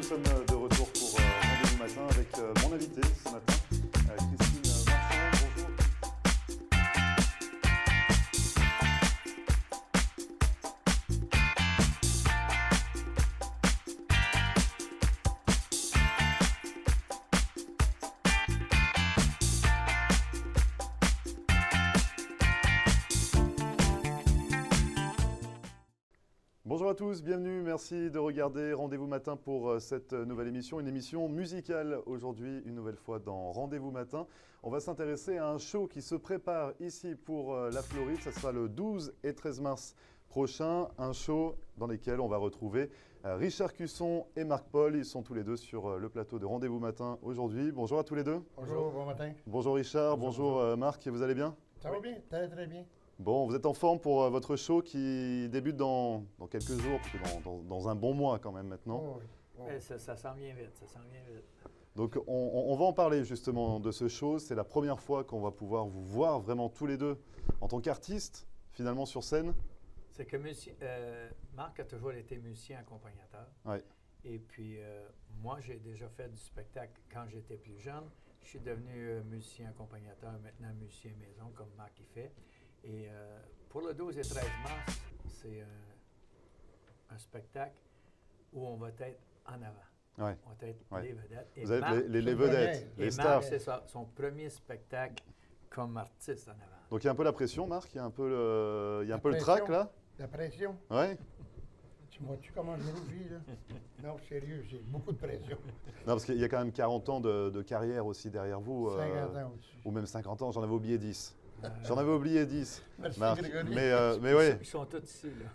sommes de retour pour Rendez-vous matin avec mon invité ce matin, Christine Marchand. Bonjour. Bonjour à tous, bienvenue, merci de regarder Rendez-vous matin pour cette nouvelle émission, une émission musicale aujourd'hui, une nouvelle fois dans Rendez-vous matin. On va s'intéresser à un show qui se prépare ici pour la Floride, ça sera le 12 et 13 mars prochain, un show dans lequel on va retrouver Richard Cusson et Marc Paul, ils sont tous les deux sur le plateau de Rendez-vous matin aujourd'hui. Bonjour à tous les deux. Bonjour, bon matin. Bonjour Richard, bonjour Marc, vous allez bien? Ça va bien, très très bien. Bon, vous êtes en forme pour votre show qui débute dans quelques jours, dans un bon mois quand même maintenant. Oh, oui. Oh. Ça s'en vient vite, ça s'en vient vite. Donc on va en parler justement de ce show. C'est la première fois qu'on va pouvoir vous voir vraiment tous les deux en tant qu'artistes, finalement sur scène. C'est que Marc a toujours été musicien accompagnateur. Ouais. Et puis moi, j'ai déjà fait du spectacle quand j'étais plus jeune. Je suis devenu musicien accompagnateur, maintenant musicien maison, comme Marc y fait. Et pour le 12 et 13 mars, c'est un spectacle où on va être en avant. Ouais. On va être Ouais. les vedettes. Et Vous êtes Marc, les vedettes, et les Marc, stars. c'est son premier spectacle comme artiste en avant. Donc il y a un peu la pression, Marc, il y a un peu le pression. trac là. La pression. Ouais. Tu vois-tu comment je rougis, là? Non, sérieux, j'ai beaucoup de pression. Non, parce qu'il y a quand même 40 ans de carrière aussi derrière vous. 50 ans au-dessus. Ou même 50 ans, j'en avais oublié 10. J'en avais oublié 10. Merci, Marc. Grégory. Mais oui. Ils sont tous ici, là.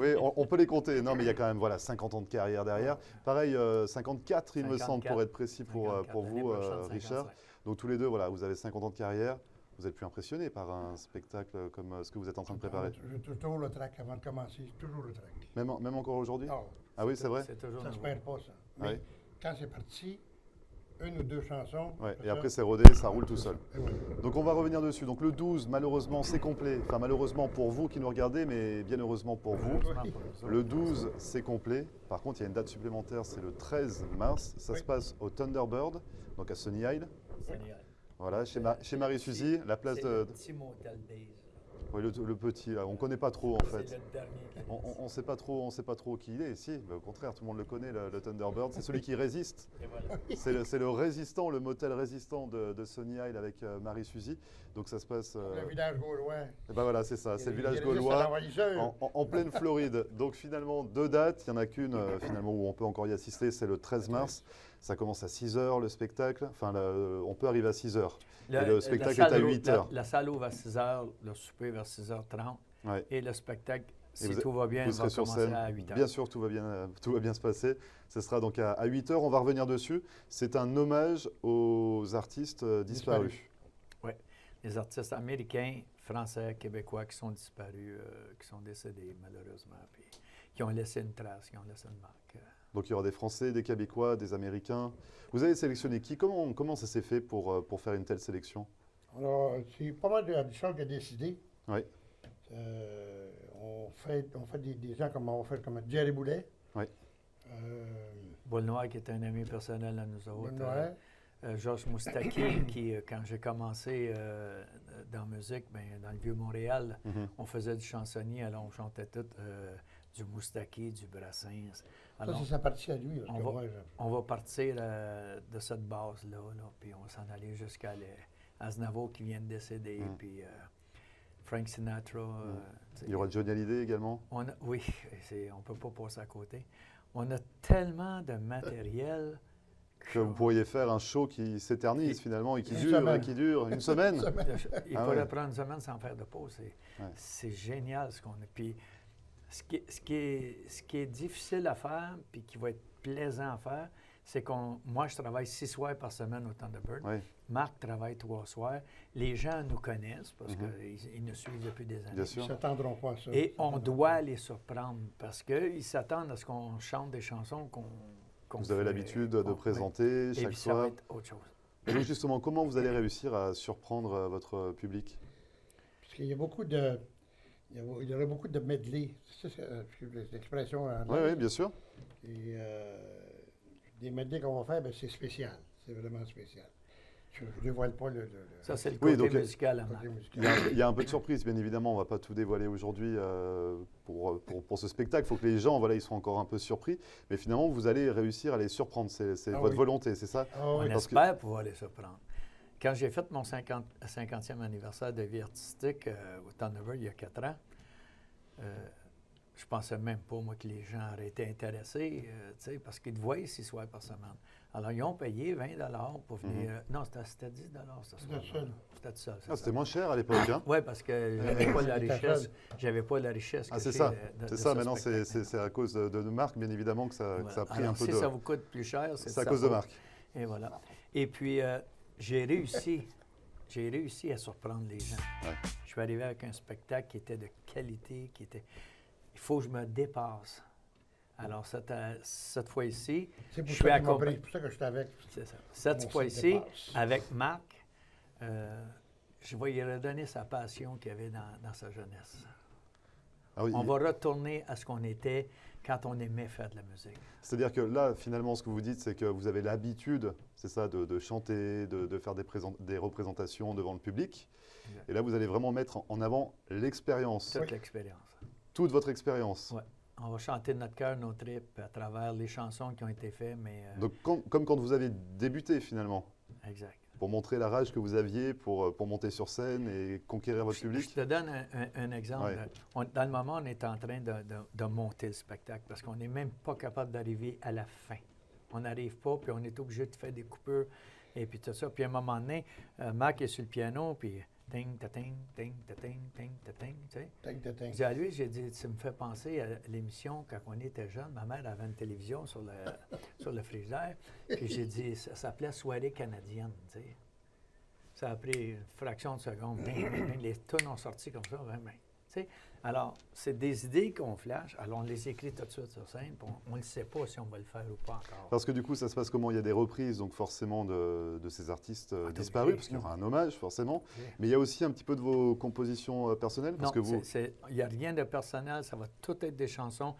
Oui, on peut les compter. Non, mais il y a quand même 50 ans de carrière derrière. Pareil, 54, il me semble, pour être précis pour 54, vous, l'année prochaine, Richard. 55. Donc tous les deux, voilà, vous avez 50 ans de carrière. Vous êtes plus impressionné par un spectacle comme ce que vous êtes en train de préparer? J'ai toujours le trac avant de commencer, toujours le trac. Même encore aujourd'hui? Non, Ah oui, c'est vrai? C'est toujours ça se nouveau. perd pas, ça. Mais Ouais. quand c'est parti, une ou deux chansons. Ouais, c'est et ça. après c'est rodé, ça roule tout seul. Et voilà. Donc on va revenir dessus. Donc le 12, malheureusement, c'est complet. Enfin, malheureusement pour vous qui nous regardez, mais bien heureusement pour vous. Oui. Le 12, c'est complet. Par contre, il y a une date supplémentaire, c'est le 13 mars. Ça Oui. se passe au Thunderbird, donc à Sunny Isle. Génial. Voilà, chez Marie-Suzy, la place C'est de... le petit Motel Days. Oui, le petit, là. On ne connaît pas trop en fait. C'est le dernier qui On ne sait pas trop qui il est. Si, mais au contraire, tout le monde le connaît, le Thunderbird. C'est celui qui résiste. Et voilà. C'est le résistant, le motel résistant de Sunny Isle avec Marie-Suzy. Donc ça se passe... Le village gaulois. et ben voilà, c'est ça, c'est le village Il résiste à gaulois. l'envahisseur. En pleine Floride. Donc finalement, 2 dates. Il n'y en a qu'une finalement où on peut encore y assister, c'est le 13 mars. Ça commence à 6 h le spectacle. Enfin, on peut arriver à 6 h. Et le spectacle est à 8 h. La salle ouvre à 6 h, le souper vers 6h30. Ouais. Et le spectacle, si vous- tout va bien, Vous va serez sur commencer scène. à 8 h. Bien sûr, tout va bien se passer. Ce sera donc à 8 h. On va revenir dessus. C'est un hommage aux artistes disparus. Oui, les artistes américains, français, québécois qui sont disparus, qui sont décédés malheureusement, puis qui ont laissé une trace, qui ont laissé une marque. Donc il y aura des Français, des Québécois, des Américains. Vous avez sélectionné qui? Comment ça s'est fait pour faire une telle sélection? Alors, c'est pas mal de Richard qui a décidé. Oui. On fait des gens comme Jerry Boulet. Oui. Boule Noire, qui est un ami personnel à nous autres. Noël. Georges Moustaki, qui, quand j'ai commencé dans la musique, dans le Vieux-Montréal, Mhm. on faisait du chansonnier, alors on chantait tout du Moustaki, du Brassens. Ça, Alors, c'est sa partie à lui. Parce on que va- moi, on va partir de cette base-là, puis on va s'en aller jusqu'à Aznavour qui vient de décéder, puis Frank Sinatra. tu sais, Il y aura Johnny Hallyday également. oui, on ne peut pas passer à côté. On a tellement de matériel Que vous pourriez faire un show qui s'éternise finalement et qui Une dure, semaine. et qui dure une semaine. Il Ah pourrait ouais. prendre une semaine sans faire de pause. Ouais. C'est génial ce qu'on a. Puis, ce qui est difficile à faire, puis qui va être plaisant à faire, c'est moi, je travaille 6 soirs par semaine au Thunderbird. Oui, Marc travaille 3 soirs. Les gens nous connaissent parce Mhm. qu'ils nous suivent depuis des années. bien Ils sûr. ne s'attendront pas à ça. Et on doit les surprendre parce qu'ils s'attendent à ce qu'on chante des chansons qu'on Vous avez fait- l'habitude de qu'on- présenter Et chaque puis ça va soir. être autre chose. Et donc justement, comment vous allez réussir à surprendre votre public? Parce qu'il y a beaucoup de... Il y aurait beaucoup de medley. C'est l'expression en Oui, bien sûr. Et des medleys qu'on va faire, ben, c'est spécial. C'est vraiment spécial. Je ne dévoile pas Ça, c'est le Oui, côté donc, musical à le Marc. côté musical. Il y a un peu de surprise, bien évidemment. On ne va pas tout dévoiler aujourd'hui pour ce spectacle. Il faut que les gens, voilà, ils seront encore un peu surpris. Mais finalement, vous allez réussir à les surprendre. C'est Ah votre oui. volonté, c'est ça? Ah On oui. parce que- espère pouvoir les surprendre. Quand j'ai fait mon 50e anniversaire de vie artistique au Turnover il y a 4 ans, je pensais même pas, moi, que les gens auraient été intéressés, tu sais, parce qu'ils te voient 6 soirs par semaine. Alors, ils ont payé 20 pour venir. Non, c'était 10 ce C'était soir. seul. C'était tout seul. Ah, c'était moins cher à l'époque, hein? Oui, parce que j'avais pas la C'était richesse. seul. J'avais pas la richesse. Ah, que c'est j'ai ça. de C'est ce ça, maintenant, spectacle. c'est à cause de Marc, bien évidemment, que ça a pris Alors, un peu si de... ça vous coûte plus cher, C'est à sa cause de faute. Marc. Et voilà. Et puis, j'ai réussi à surprendre les gens. Ouais. Je suis arrivé avec un spectacle qui était de qualité, il faut que je me dépasse. Alors, cette fois-ci, C'est pour je ça suis qu'il m'a accompagné. pris, pour ça que je suis avec. C'est ça. Cette On se fois-ci, dépasse. avec Marc, je vais lui redonner sa passion qu'il avait dans sa jeunesse. Ah oui, On va retourner à ce qu'on était quand on aimait faire de la musique. c'est-à-dire que là, finalement, ce que vous dites, c'est que vous avez l'habitude, c'est ça, de chanter, de faire des représentations devant le public. Exact. Et là, vous allez vraiment mettre en avant l'expérience, Toute Oui. l'expérience. toute votre expérience. Ouais. On va chanter de notre cœur, nos tripes à travers les chansons qui ont été faites, mais Donc, comme quand vous avez débuté, finalement, exact. pour montrer la rage que vous aviez pour monter sur scène et conquérir votre Je public. te donne un exemple. Ouais. Dans le moment, on est en train de monter le spectacle parce qu'on n'est même pas capable d'arriver à la fin. On n'arrive pas, puis on est obligé de faire des coupures et puis tout ça. Puis à un moment donné, Marc est sur le piano, puis ting, ta ting, ting, ta ting, ting, ta ting, tu sais. Tac, tac, tac. J'ai dit à lui, j'ai dit, ça me fait penser à l'émission quand on était jeune. Ma mère avait une télévision sur le frigidaire. Puis j'ai dit, ça s'appelait Soirée canadienne, tu sais. Ça a pris une fraction de seconde. Les tunes ont sorti comme ça. Tu sais. Alors, c'est des idées qu'on flash. Alors, on les écrit tout de suite sur scène. Puis on ne sait pas si on va le faire ou pas encore. Parce que du coup, ça se passe comment? Il y a des reprises, donc forcément, de ces artistes t'es disparus, obligé, parce qu'il y non. aura un hommage, forcément. Oui. Mais il y a aussi un petit peu de vos compositions personnelles, parce Non, que vous... il n'y a rien de personnel. Ça va tout être des chansons.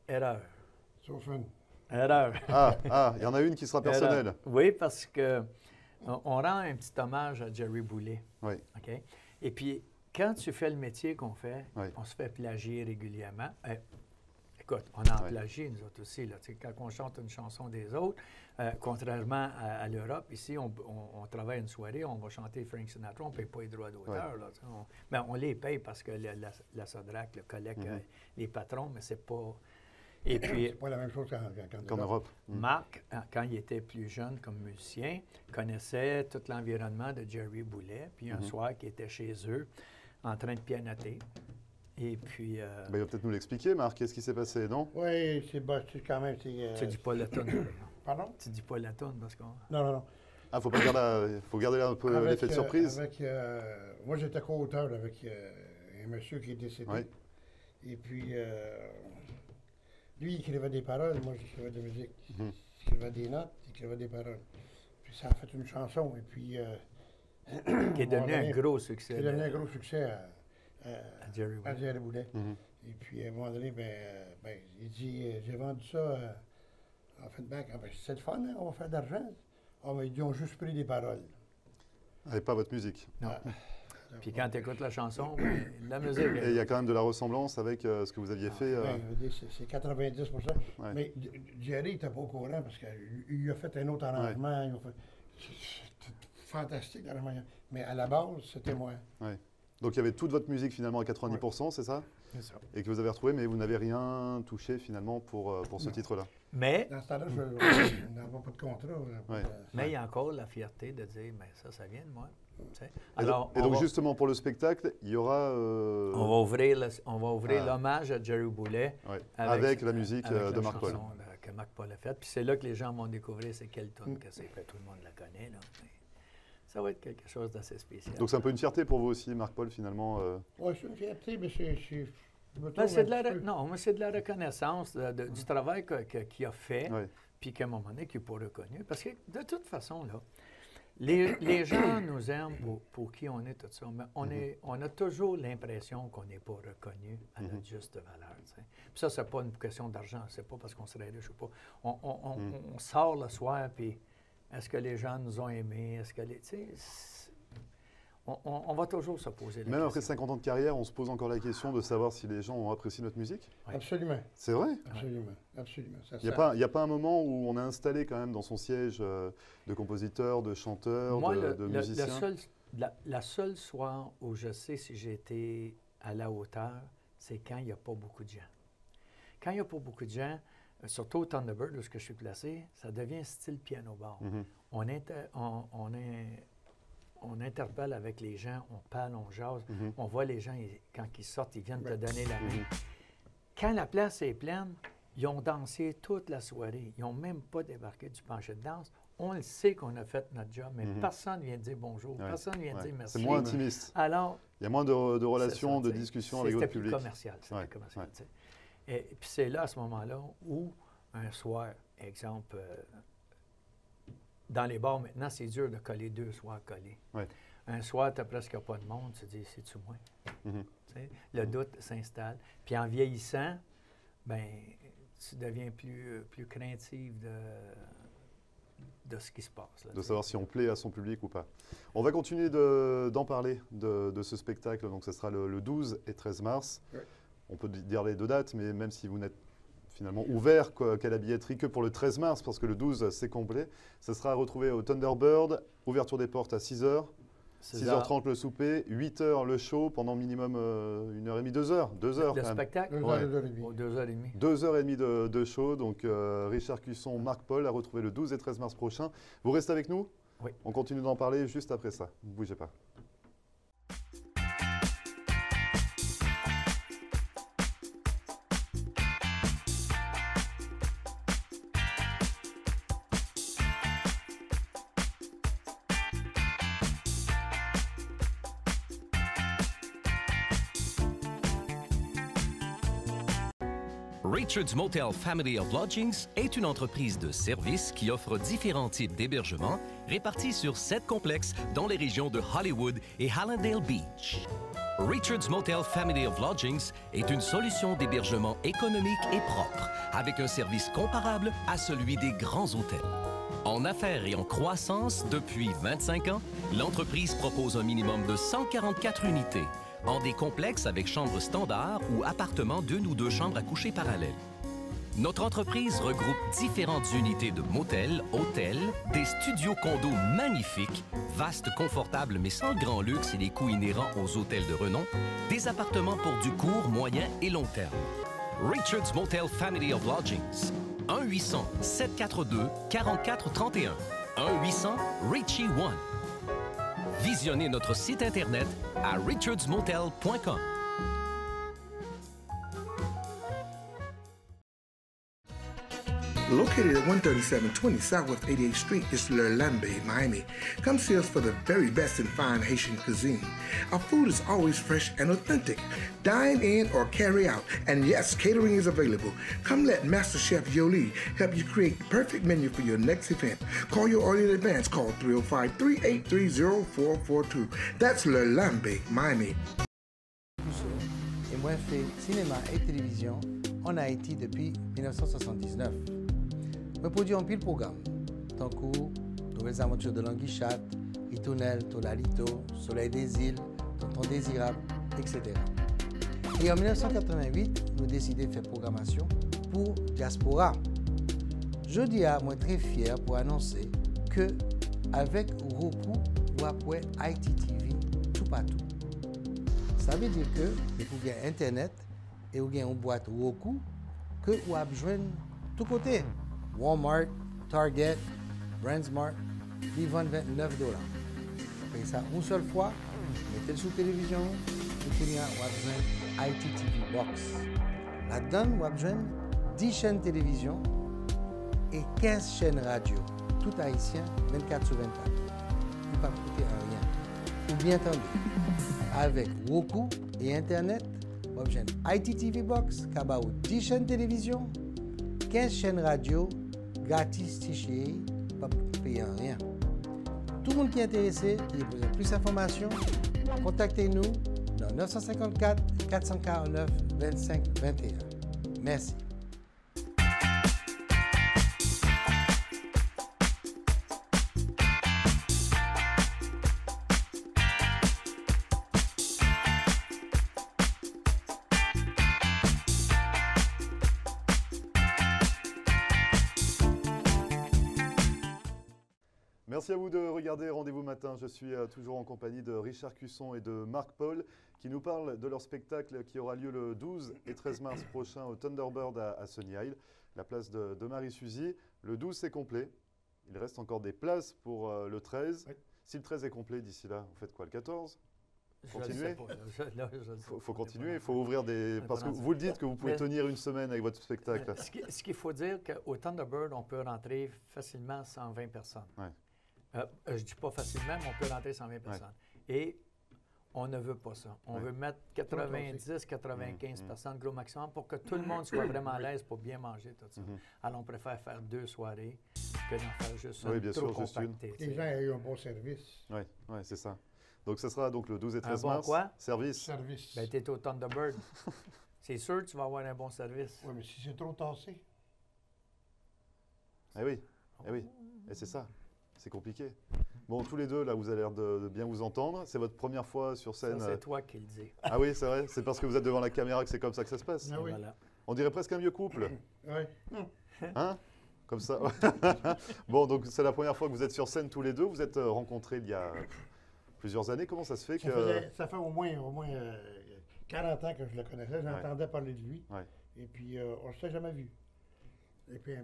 Erreur. Sauf une. Erreur. Il y en a une qui sera personnelle. Erreur. Oui, parce que on rend un petit hommage à Jerry Boulet. Oui. OK? Et puis, quand tu fais le métier qu'on fait, Oui. on se fait plagier régulièrement. Écoute, on en Oui. plagie, nous autres aussi. Là. Tu sais, quand on chante une chanson des autres, contrairement à l'Europe, ici, on travaille une soirée, on va chanter Frank Sinatra, on ne paye pas les droits d'auteur. Là, tu sais. Ben, on les paye parce que la SODRAC le collecte les patrons, mais c'est pas... Et puis, C'est pas la même chose Qu'en Europe. Marc, quand il était plus jeune comme musicien, connaissait tout l'environnement de Jerry Boulet. Puis un soir, qui était chez eux, en train de pianoter. Et puis, Ben, il va peut-être nous l'expliquer, Marc. Qu'est-ce qui s'est passé, non? Oui, c'est quand même. tu dis pas la toune. Pardon? Tu dis pas la toune parce qu'on... Non, non, non. Ah, faut garder un peu l'effet de surprise. Moi, j'étais co-auteur avec un monsieur qui est décédé. Oui. Et puis, lui, il écrivait des paroles, moi, j'écrivais de la musique. Mhm. J'écrivais des notes, j'écrivais des paroles. Puis ça a fait une chanson. Et puis, qui est devenu un gros succès. qui est devenu un gros succès à Jerry à Boulet. Jerry Boulet. Mhm. Et puis, à un moment donné, il dit, j'ai vendu ça en feedback. Ah, ben, c'est le fun, hein, on va faire de l'argent. Ah, mais ils ont juste pris des paroles. Et pas votre musique. Non. Ah. Puis quand tu écoutes la chanson, ben, la musique... Et il y a quand même de la ressemblance avec ce que vous aviez fait. C'est 90 Ouais. Mais Jerry n'était pas au courant parce qu'il a fait un autre arrangement. Il a fait, c'est fantastique l'arrangement. Mais à la base, c'était moi. Donc il y avait toute votre musique finalement à 90%, c'est ça? C'est ça. Et que vous avez retrouvé, mais vous n'avez rien touché finalement pour ce Non. titre-là. Mais Dans ce temps-là, on n'avait pas de contrat. Ouais. Mais il y a encore la fierté de dire, mais ça vient de moi. Tu sais. Et donc on va- justement pour le spectacle, il y aura On va ouvrir l'hommage à Jerry Boulet avec la musique avec de la Marc Paul. chanson que Marc Paul a faite. Puis c'est là que les gens vont découvrir c'est quelle tune que c'est. Fait, tout le monde la connaît. Là. Mais ça va être quelque chose d'assez spécial. Donc c'est un peu une fierté pour vous aussi, Marc Paul, finalement. Oui, c'est une fierté, mais je me Ben, trouve c'est de un la petit peu- non, moi, c'est de la reconnaissance du travail qu'il a fait, Ouais. puis qu'à un moment donné, qu'il n'est pas reconnu. Parce que de toute façon, là, Les gens nous aiment pour qui on est, tout ça, mais on a toujours l'impression qu'on n'est pas reconnu à notre juste valeur. Puis ça, c'est pas une question d'argent, c'est pas parce qu'on serait riche ou pas. On sort le soir, puis est-ce que les gens nous ont aimés? Est-ce que on va toujours se poser la question. Même après 50 ans de carrière, on se pose encore la question de savoir si les gens ont apprécié notre musique? Oui. Absolument. C'est vrai? Absolument. Absolument. Il n'y a pas un moment où on est installé quand même dans son siège de compositeur, de chanteur, Moi, de musicien? La seule soir où je sais si j'ai été à la hauteur, c'est quand il n'y a pas beaucoup de gens. Quand il n'y a pas beaucoup de gens, surtout au Thunderbird, où je suis placé, ça devient style piano-bar. On interpelle avec les gens, on parle, on jase, on voit les gens, quand ils sortent, ils viennent te donner la main. Quand la place est pleine, ils ont dansé toute la soirée. Ils n'ont même pas débarqué du plancher de danse. On le sait qu'on a fait notre job, mais personne ne vient dire bonjour, personne ne vient dire merci. C'est moins intimiste. Alors, il y a moins de relations, de discussions avec votre public. C'était commercial. Et puis c'est là, à ce moment-là, où un soir, exemple, dans les bars, maintenant, c'est dur de coller 2 soirs collés. Un soir, tu n'as presque pas de monde, tu te dis, c'est-tu moi? Le doute s'installe. Puis en vieillissant, ben, tu deviens plus craintif de ce qui se passe. Là, de savoir si on plaît à son public ou pas. On va continuer d'en parler de ce spectacle. Donc, ce sera le 12 et 13 mars. On peut dire les 2 dates, mais même si vous n'êtes finalement ouvert qu'à la billetterie que pour le 13 mars, parce que le 12, c'est complet. Ce sera à retrouver au Thunderbird. Ouverture des portes à 6h. 6h30 le souper, 8h le show, pendant minimum 1h30, 2h. 2h le spectacle? 2h30. 2h30. 2h30 de show. Donc Richard Cusson, Marc Paul à retrouver le 12 et 13 mars prochain. Vous restez avec nous? Oui. On continue d'en parler juste après ça. Ne bougez pas. Richard's Motel Family of Lodgings est une entreprise de services qui offre différents types d'hébergements répartis sur 7 complexes dans les régions de Hollywood et Hallandale Beach. Richard's Motel Family of Lodgings est une solution d'hébergement économique et propre, avec un service comparable à celui des grands hôtels. En affaires et en croissance depuis 25 ans, l'entreprise propose un minimum de 144 unités, en des complexes avec chambres standards ou appartements d'1 ou 2 chambres à coucher parallèles. Notre entreprise regroupe différentes unités de motels, hôtels, des studios condos magnifiques, vastes, confortables mais sans le grand luxe et les coûts inhérents aux hôtels de renom, des appartements pour du court, moyen et long terme. Richard's Motel Family of Lodgings. 1-800-742-4431. 1-800-RICHIE-1. Visionnez notre site Internet à richardsmotel.com. Located at 13720 Southwest 88th Street is Le Lambe, Miami. Come see us for the very best in fine Haitian cuisine. Our food is always fresh and authentic. Dine in or carry out. And yes, catering is available. Come let Master Chef Yoli help you create the perfect menu for your next event. Call your order in advance. Call 305-383-0442. That's Le Lambe, Miami. Et moi, je fais cinéma et télévision en Haïti depuis 1979. Je produis en pile programme, tant que Nouvelles Aventures de l'Anguichat, Ritournelle, Tolalito, Soleil des îles, Tonton Désirable, etc. Et en 1988, nous décidons de faire programmation pour Diaspora. Je dis à moi très fier pour annoncer que avec Roku, vous avez ITTV tout partout. Ça veut dire que vous avez Internet et vous avez une boîte Roku que vous avez besoin de tous côtés. Walmart, Target, Brandsmart, ils vendent $29. Vous payez ça une seule fois, mettez-le sous télévision, et puis vous avez besoin ITTV Box. Là-dedans, vous avez besoin 10 chaînes télévision et 15 chaînes radio, tout haïtien, 24/24. Il ne va pas coûter rien. Ou bien entendu, avec Roku et Internet, vous avez besoin ITTV Box, qui a 10 chaînes télévision, 15 chaînes radio, gratis, tiché, pas payer rien. Tout le monde qui est intéressé, qui a besoin de plus d'informations, contactez-nous dans 954 449 25 21. Merci. Merci à vous de regarder Rendez-vous Matin. Je suis toujours en compagnie de Richard Cusson et de Marc Paul qui nous parlent de leur spectacle qui aura lieu le 12 et 13 mars prochain au Thunderbird à Sunny Isle, la place de Marie-Suzy. Le 12, c'est complet. Il reste encore des places pour le 13. Oui. Si le 13 est complet d'ici là, vous faites quoi, le 14 ? Continuez. Il faut continuer, il faut ouvrir des... Parce que vous le dites que vous pouvez tenir une semaine avec votre spectacle. Ce qu'il faut dire, qu'au Thunderbird, on peut rentrer facilement 120 personnes. Ouais. Je ne dis pas facilement, mais on peut rentrer 120 personnes. Ouais. Et on ne veut pas ça. On veut mettre 90, 95 personnes, gros maximum, pour que tout le monde soit vraiment à l'aise pour bien manger tout ça. Alors, on préfère faire 2 soirées que d'en faire juste une. Oui, bien sûr, juste une. Les gens ont eu un bon service. Oui, c'est ça. Donc, ce sera donc le 12 et 13 mars. Quoi? Service. Ben, tu es au Thunderbird. C'est sûr que tu vas avoir un bon service. Oui, mais si c'est trop tassé. Eh oui, et c'est ça. C'est compliqué. Bon, tous les deux, là, vous avez l'air de bien vous entendre. C'est votre première fois sur scène. Ça, c'est toi qui le dis. Ah oui, c'est vrai. C'est parce que vous êtes devant la caméra que c'est comme ça que ça se passe. Ah oui. Voilà. On dirait presque un vieux couple. Oui. Hein? Comme ça. Bon, donc c'est la première fois que vous êtes sur scène tous les deux. Vous êtes rencontrés il y a plusieurs années. Comment ça se fait que... Ça fait au moins 40 ans que je le connaissais. J'entendais parler de lui. Ouais. Et puis, on ne s'est jamais vu. Et puis,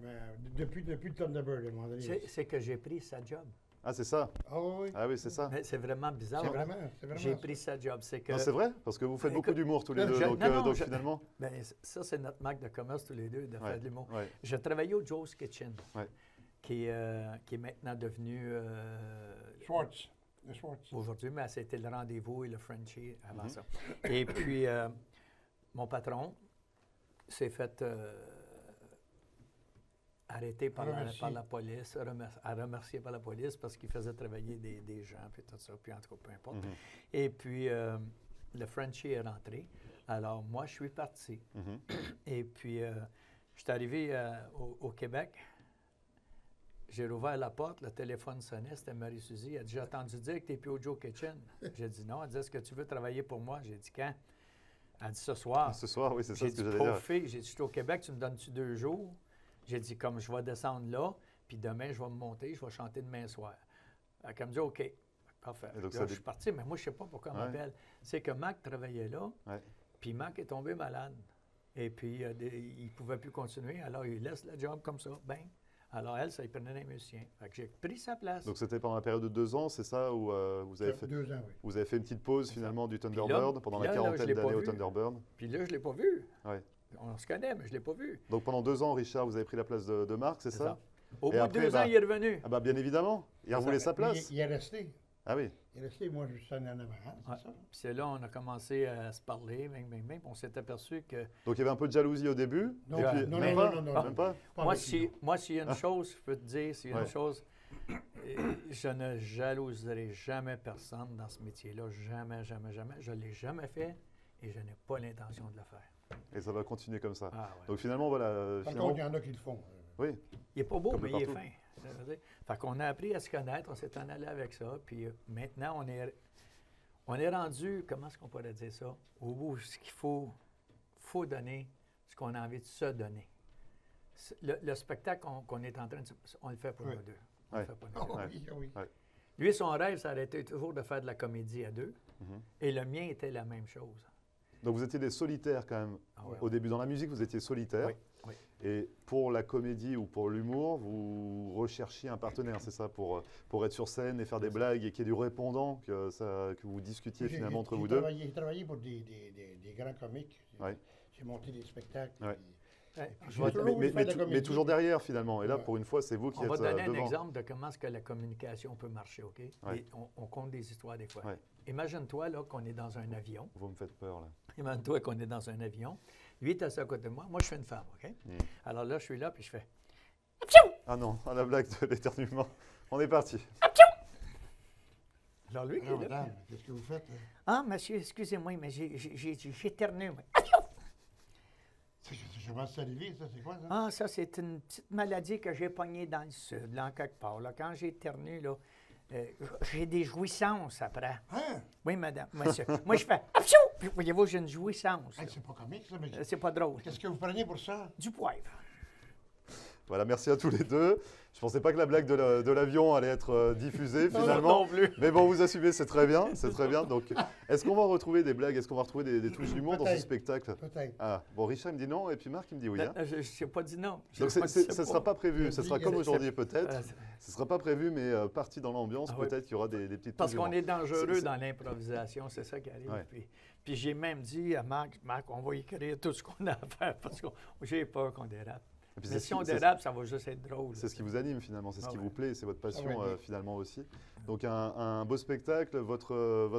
depuis le Thunderbird, à un moment donné. C'est que j'ai pris sa job. Ah, c'est ça? Ah oui. Ah oui, c'est ça. C'est vraiment bizarre. C'est vraiment j'ai pris sa job. C'est que... Non, c'est vrai? Parce que vous faites beaucoup d'humour tous les deux. Donc finalement... Ben, ça, c'est notre marque de commerce tous les deux, de faire de l'humour. Ouais. Je travaillais au Joe's Kitchen, ouais. qui est maintenant devenu... Schwartz. Aujourd'hui, mais c'était le Rendez-vous et le Frenchie avant ça. Et puis, mon patron s'est fait... arrêté par la police, remercié par la police parce qu'il faisait travailler des gens, puis tout ça, puis en tout cas, peu importe. Et puis, le Frenchie est rentré. Alors, moi, je suis parti. Et puis, je suis arrivé au Québec. J'ai rouvert la porte, le téléphone sonnait, c'était Marie-Suzy. Elle a dit, j'ai entendu dire que tu n'es plus au Joe Kitchen. J'ai dit non. Elle dit, est-ce que tu veux travailler pour moi? J'ai dit, quand? Elle dit, ce soir. Ce soir, oui, c'est ça ce que j'allais dire. J'ai dit, je suis au Québec, tu me donnes-tu 2 jours? J'ai dit, comme je vais descendre là, puis demain, je vais me monter, je vais chanter demain soir. Elle me dit, OK, parfait. Là, je suis parti, mais moi, je ne sais pas pourquoi elle m'appelle. C'est que Mac travaillait là, puis Mac est tombé malade. Et puis, il ne pouvait plus continuer, alors il laisse le job comme ça, bang. Alors, elle, ça y prenait un musicien. Fait que j'ai pris sa place. Donc, c'était pendant la période de 2 ans, c'est ça, où vous avez fait... 2 ans, oui. Vous avez fait une petite pause, finalement, du Thunderbird, pendant la quarantaine d'années au Thunderbird. Puis là, je ne l'ai pas vu. Ouais. On se connaît, mais je ne l'ai pas vu. Donc, pendant 2 ans, Richard, vous avez pris la place de Marc, c'est ça? Au bout de 2 ans, il est revenu. Ah, bien évidemment. Il a roulé sa place. Il est resté. Ah oui. Il est resté, moi, je suis en avant, c'est ça? Puis c'est là, on a commencé à se parler, même, on s'est aperçu que... Donc, il y avait un peu de jalousie au début? Non, et puis, non, même pas? Moi, s'il y a une chose, je peux te dire, s'il y a une chose, je ne jalouserai jamais personne dans ce métier-là. Jamais, jamais, jamais. Je ne l'ai jamais fait et je n'ai pas l'intention de le faire. Et ça va continuer comme ça. Ah, ouais. Donc, finalement, voilà... Par contre, il y en a qui le font. Oui. Il n'est pas beau, comme mais il est fin. Fait qu'on a appris à se connaître, on s'est en allé avec ça, puis maintenant, on est rendu, comment est-ce qu'on pourrait dire ça, au bout, ce qu'il faut donner, ce qu'on a envie de se donner. Le spectacle qu'on est en train de... On le fait pour nous deux. On le fait pour nous deux. Oui. Lui, son rêve, ça aurait été toujours de faire de la comédie à 2, et le mien était la même chose. Donc, vous étiez des solitaires quand même. Au début, dans la musique, vous étiez solitaire. Oui. Et pour la comédie ou pour l'humour, vous recherchiez un partenaire, c'est ça, pour être sur scène et faire des blagues et qu'il y ait du répondant, que vous discutiez finalement entre vous deux. J'ai travaillé pour des grands comiques. J'ai monté des spectacles. Mais toujours derrière finalement. Et là, pour une fois, c'est vous qui êtes devant. On va donner un exemple de comment est-ce que la communication peut marcher, OK? Et on compte des histoires des fois. Imagine-toi là qu'on est dans un avion. Vous me faites peur, là. Imagine-toi qu'on est dans un avion. Lui est assis à côté de moi. Moi, je suis une femme, OK? Alors là, je suis là, puis je fais... Ah non, la blague de l'éternuement. On est parti. Alors lui qui est là. madame, qu'est-ce que vous faites? Là? Ah, monsieur, excusez-moi, mais j'éternue, moi. Je commence à arriver, ça, c'est quoi, ça? Ah, ça, c'est une petite maladie que j'ai pognée dans le sud, là, en quelque part. Là. Quand j'éternue, là, j'ai des jouissances après. Hein? Oui, madame, monsieur. Moi, je fais Apchou! Puis, voyez-vous, j'ai une jouissance. Hey, c'est pas comique, ça, mais C'est pas drôle. qu'est-ce que vous prenez pour ça? Du poivre. Voilà, merci à tous les deux. Je ne pensais pas que la blague de l'avion allait être diffusée finalement. Non plus. Mais bon, vous assumez, c'est très bien, c'est très bien. Donc, est-ce qu'on va retrouver des blagues, est-ce qu'on va retrouver des touches d'humour dans ce Peut-être. spectacle? Peut-être. Ah, bon, Richard il me dit non, et puis Marc il me dit oui. Hein. Je n'ai pas dit non. Donc, ça ne sera pas prévu, ce sera comme C'est- aujourd'hui peut-être. Euh, Ce ne sera pas prévu, mais parti dans l'ambiance, Ah oui. peut-être qu'il y aura des petites Parce touches qu'on d'humour. est dangereux C'est- dans l'improvisation, c'est ça qui arrive. Ouais. Puis j'ai même dit à Marc, on va écrire tout ce qu'on a à faire parce que j'ai peur qu'on dérape. Et puis Mais c'est si on c'est- dérape, ça va juste être drôle. C'est ce qui vous anime finalement, c'est ce Ah qui ouais. vous plaît, c'est votre passion Ah ouais. finalement aussi. Donc un beau spectacle, votre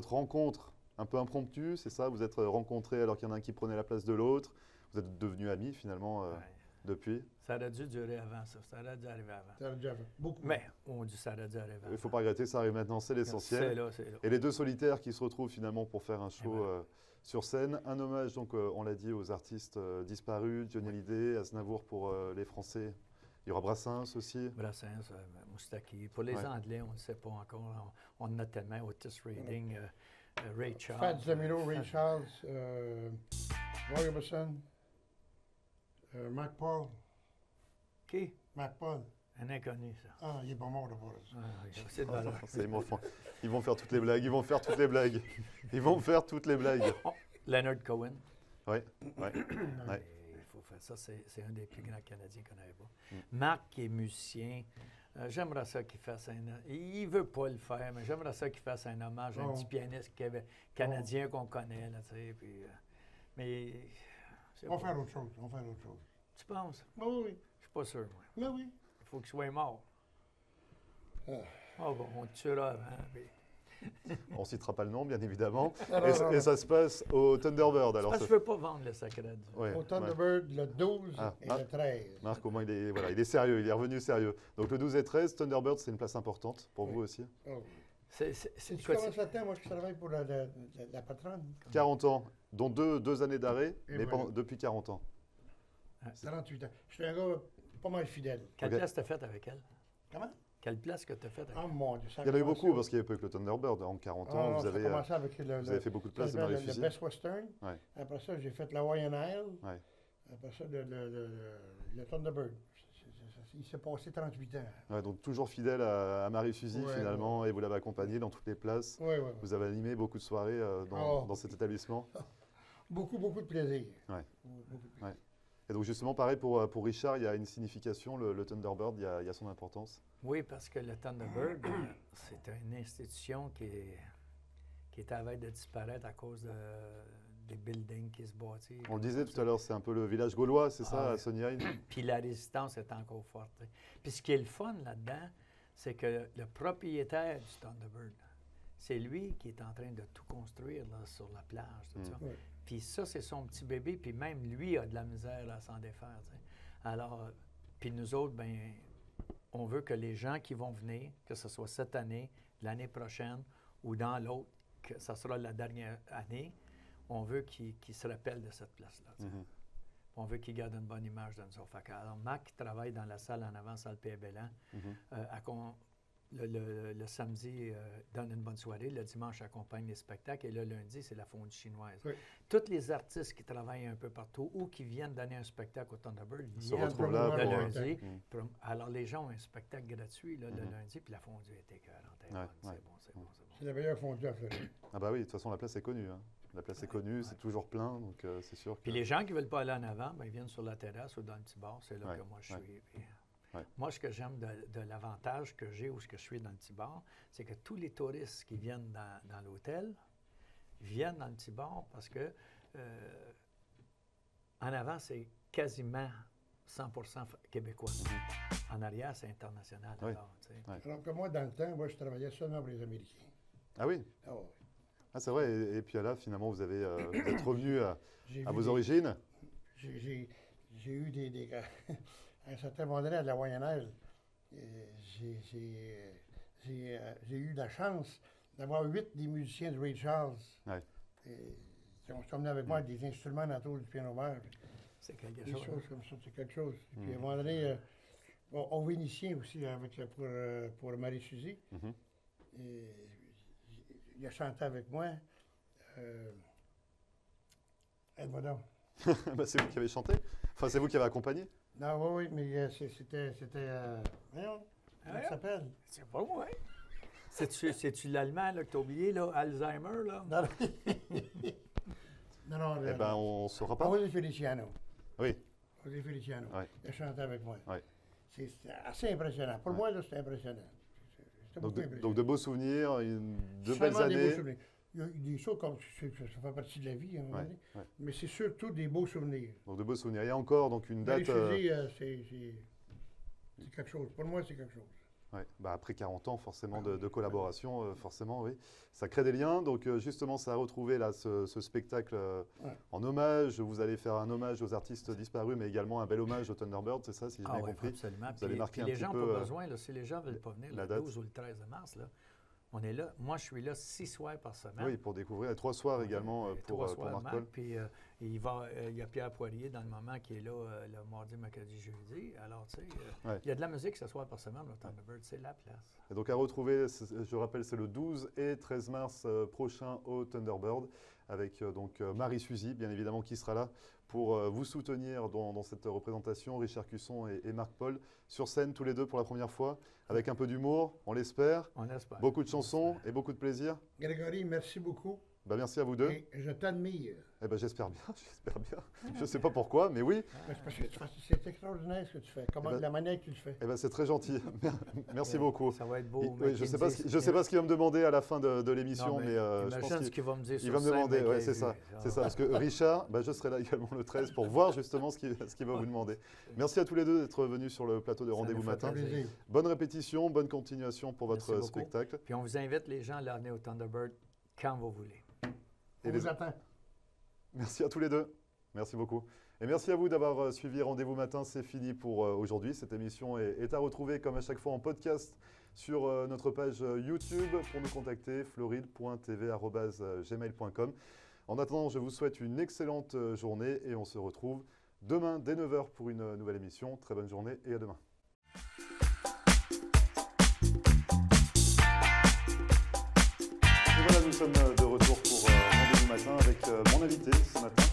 rencontre un peu impromptue, c'est ça? Vous êtes rencontrés alors qu'il y en a un qui prenait la place de l'autre. Vous êtes devenus amis finalement Ouais. depuis. Ça aurait dû durer avant ça. Ça aurait dû arriver avant. Ça a déjà fait beaucoup. Mais on dit ça aurait dû arriver avant. Il ne faut pas regretter, ça arrive maintenant, c'est C'est l'essentiel. là, c'est là. Et les deux solitaires qui se retrouvent finalement pour faire un show voilà. sur scène. Un hommage, donc on l'a dit, aux artistes disparus, Johnny Hallyday, Aznavour pour les Français. Il y aura Brassens aussi. Brassens, Moustaki. Pour les Ouais. Anglais, on ne sait pas encore. On en a tellement. Otis Redding, Ray Charles. Fats Domino, Ray Charles, Roy Orbison, Mark Paul. Qui? Mark Paul. Un inconnu, ça. Ah, il est pas mort d'abord. Ah, oui, c'est de valeur. Ils vont faire toutes les blagues, ils vont faire toutes les blagues. Ils vont faire toutes les blagues. Oh, Leonard Cohen. Oui, ouais. Mais il faut faire ça. C'est un des plus grands Canadiens qu'on n'avait pas. Marc, qui est musicien, j'aimerais ça qu'il fasse il ne veut pas le faire, mais j'aimerais ça qu'il fasse un hommage à un Oh. petit pianiste canadien qu'on connaît. Là, tu sais, puis, mais c'est On va pas- faire autre chose. On va faire autre chose. Tu penses? Ben oui, Je suis pas sûr, moi. ben oui. Il faut qu'il soit mort. Ah. Ah bon, on le tuera avant. puis- On ne citera pas le nom, bien évidemment. Non, Et, non, non, et non. ça se passe au Thunderbird. Alors, Parce que je ne veux pas vendre le sacré du ouais, Au ouais. Thunderbird, le 12 Ah, et ah. le 13. Marc, au moins, il est sérieux, il est revenu sérieux. Donc le 12 et 13, Thunderbird, c'est une place importante pour Oui. vous aussi. Oh. C'est Tu quoi, commences le temps, moi je travaille pour la patronne. 40 ans, dont deux années d'arrêt, Et mais voilà. depuis 40 ans. 38 ans. Je suis un gars pas mal fidèle. Quelle Ok. place t'as faite avec elle? Comment? Quelle place que t'as faite avec Oh mon Dieu, ça a Il y en a eu commencé beaucoup, au- parce qu'il n'y avait pas que le Thunderbird. En 40 Ah, ans, non, vous ça a avez commencé avec fait beaucoup de place le, dans les le fusils. Best Western. Ouais. Après ça, j'ai fait la Hawaiian Isle. Ouais. Après ça, le Thunderbird. Il s'est passé 38 ans. Ouais, donc toujours fidèle à Marie Fusil Ouais, finalement, et vous l'avez accompagné dans toutes les places. Oui, oui. Vous avez animé beaucoup de soirées Oh. dans cet établissement. Beaucoup, beaucoup de plaisir. Ouais. Beaucoup de plaisir. Et donc justement, pareil pour Richard, il y a une signification, le Thunderbird, il y a son importance. Oui, parce que le Thunderbird, c'est une institution qui est à la veille de disparaître à cause des buildings qui se bâtissent. On le disait tout à l'heure, c'est un peu le village gaulois, c'est ça, Ah, à ouais. Sonny Puis la résistance est encore forte. tu sais. Puis ce qui est le fun là-dedans, c'est que le propriétaire du Thunderbird, c'est lui qui est en train de tout construire là, sur la plage, tout ça. Ouais. Puis ça, c'est son petit bébé, puis même lui a de la misère à s'en défaire. tu sais. Alors, puis nous autres, ben, on veut que les gens qui vont venir, que ce soit cette année, l'année prochaine ou dans l'autre, que ce sera la dernière année, on veut qu'ils se rappellent de cette place-là. tu sais. Mhm. On veut qu'ils gardent une bonne image de nous autres. Fait que, alors, Marc qui travaille dans la salle en avant, salle Pierre Bellan, Mhm. le samedi donne une bonne soirée, le dimanche accompagne les spectacles et le lundi, c'est la fondue chinoise. Oui. Tous les artistes qui travaillent un peu partout ou qui viennent donner un spectacle au Thunderbird Se viennent retrouvent là le pour, lundi. Mhm. Alors les gens ont un spectacle gratuit là, le Mhm. lundi, puis la fondue est écœurante. Elle est Ouais, bonne, ouais. c'est bon, c'est bon, c'est bon. C'est la meilleure fondue à Floride. Ah bah oui, de toute façon, la place est connue. Hein. La place est connue, c'est toujours plein, donc c'est sûr que... Puis les gens qui ne veulent pas aller en avant, ben, ils viennent sur la terrasse ou dans le petit bar. C'est là Ouais, que moi je ouais. suis. Puis, Ouais. moi, ce que j'aime de l'avantage que j'ai où ce que je suis dans le petit bar, c'est que tous les touristes qui viennent dans l'hôtel viennent dans le petit bar parce que en avant, c'est quasiment 100% québécois. En arrière, c'est international. Oui. Alors, tu sais. Ouais. Alors que moi, dans le temps, moi, je travaillais seulement pour les Américains. Ah oui, Ah ouais. ah, c'est vrai. Et puis là, finalement, vous êtes revenu à J'ai vos vu des- origines. J'ai eu des à un certain moment donné, à la Hawaiian Isle, j'ai eu la chance d'avoir 8 des musiciens de Ray Charles. Ouais. Qui ont emmené avec moi des instruments autour du piano vert. C'est quelque Des chose. choses comme ça, c'est quelque chose. Puis à un moment donné, on vénitien aussi pour Marie-Suzy. Mhm. Et il a chanté avec moi. Aide-moi Ben, c'est vous qui avez chanté? Enfin, c'est vous qui avez accompagné? Non, oui, mais c'était. Voyons, comment ça s'appelle? C'est pas moi, hein? C'est-tu l'allemand là, que t'as oublié, là? Alzheimer, là? Non. Eh bien, on ne saura pas. José Feliciano. Oui. José Feliciano. Ouais. Il a chanté avec moi. Ouais. C'est assez impressionnant. Pour moi, là, c'était impressionnant. C'était Donc, beaucoup impressionnant. donc de beaux souvenirs, de belles Seulement des beaux années. souvenirs. Il y a des choses comme ça fait partie de la vie, à un moment donné. Ouais. Mais c'est surtout des beaux souvenirs. Donc de beaux souvenirs. Il y a encore donc une date. Marie-Suzy, c'est quelque chose. Pour moi, c'est quelque chose. Ouais. Bah, après 40 ans forcément de collaboration, forcément, oui. Ça crée des liens. Donc justement, ça a retrouvé là, ce spectacle en hommage. Vous allez faire un hommage aux artistes disparus, mais également un bel hommage aux Thunderbirds, c'est ça, si j'ai bien Oui, compris. absolument. Vous allez marquer puis un les petit gens peu, n'ont pas besoin, là, si les gens ne veulent pas venir la le date. 12 ou le 13 mars, là, on est là. Moi, je suis là 6 soirs par semaine. Oui, pour découvrir. Et 3 soirs également pour 3 soirs, Marc Paul. Puis il y a Pierre Poirier dans le moment qui est là le mardi, mercredi, jeudi. Alors, tu sais, il y a de la musique ce soir par semaine au Thunderbird. C'est la place. Et donc à retrouver, je rappelle, c'est le 12 et 13 mars prochain au Thunderbird, avec Marie-Suzy, bien évidemment, qui sera là pour vous soutenir dans cette représentation, Richard Cusson et Marc Paul, sur scène tous les deux pour la première fois, avec un peu d'humour, on l'espère, On espère. beaucoup de chansons et beaucoup de plaisir. Grégory, merci beaucoup. Bah, merci à vous deux. Et je t'admire. Eh ben, j'espère bien, j'espère bien. Je ne sais pas pourquoi, mais oui. Mais c'est parce que c'est extraordinaire ce que tu fais. Comment, la manière que tu le fais. Eh ben, c'est très gentil. Merci beaucoup. Ça va être beau. Oui, je ne sais pas ce qu'il va me demander à la fin de l'émission, Non, mais je pense imagine ce qu'il va me dire il sur va me scène, demander. mais Ouais, qu'il c'est a ça. vu. C'est ça. Parce que Richard, je serai là également le 13 pour voir justement ce qu'il va vous demander. Merci à tous les deux d'être venus sur le plateau de Rendez-vous nous fait Matin. plaisir. Bonne répétition, bonne continuation pour Merci votre beaucoup. spectacle. Puis on vous invite les gens à venir au Thunderbird quand vous voulez. On vous attend. Merci à tous les deux. Merci beaucoup. Et merci à vous d'avoir suivi Rendez-vous Matin. C'est fini pour aujourd'hui. Cette émission est à retrouver comme à chaque fois en podcast sur notre page YouTube. Pour nous contacter, floride.tv@gmail.com. En attendant, je vous souhaite une excellente journée et on se retrouve demain dès 9h pour une nouvelle émission. Très bonne journée et à demain. Et voilà, nous sommes de retour pour Rendez-vous Matin avec mon invité ce matin.